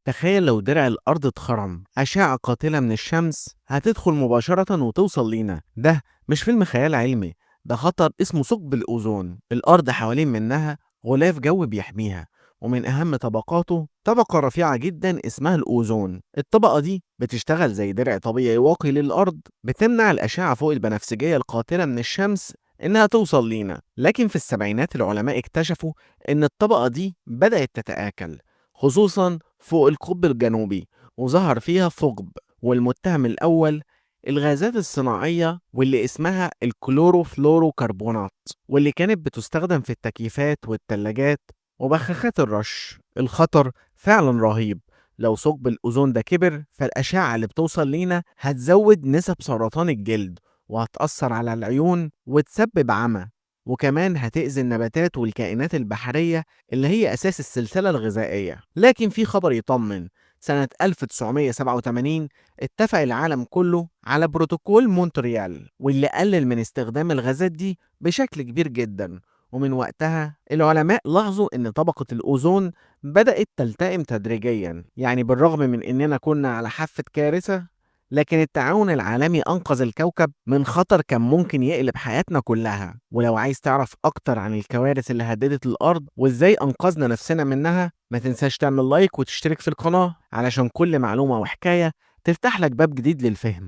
تخيل لو درع الأرض اتخرم، أشعة قاتلة من الشمس هتدخل مباشرة وتوصل لينا. ده مش فيلم خيال علمي، ده خطر اسمه ثقب الأوزون. الأرض حوالين منها غلاف جو بيحميها، ومن أهم طبقاته طبقة رفيعة جدا اسمها الأوزون. الطبقة دي بتشتغل زي درع طبيعي واقي للأرض، بتمنع الأشعة فوق البنفسجية القاتلة من الشمس إنها توصل لينا. لكن في السبعينات العلماء اكتشفوا إن الطبقة دي بدأت تتآكل، خصوصا فوق القطب الجنوبي، وظهر فيها ثقب. والمتهم الأول الغازات الصناعية، واللي اسمها الكلوروفلوروكربونات، واللي كانت بتستخدم في التكييفات والتلاجات وبخاخات الرش. الخطر فعلا رهيب. لو ثقب الأوزون ده كبر، فالأشعة اللي بتوصل لينا هتزود نسب سرطان الجلد، وهتأثر على العيون وتسبب عمى، وكمان هتأذي النباتات والكائنات البحرية اللي هي أساس السلسلة الغذائية. لكن في خبر يطمن. سنة 1987 اتفق العالم كله على بروتوكول مونتريال، واللي قلل من استخدام الغازات دي بشكل كبير جدا. ومن وقتها العلماء لاحظوا ان طبقة الأوزون بدأت تلتئم تدريجيا. يعني بالرغم من اننا كنا على حافة كارثة، لكن التعاون العالمي أنقذ الكوكب من خطر كان ممكن يقلب حياتنا كلها. ولو عايز تعرف أكتر عن الكوارث اللي هددت الأرض وإزاي أنقذنا نفسنا منها، ما تنساش تعمل لايك وتشترك في القناة، علشان كل معلومة وحكاية تفتح لك باب جديد للفهم.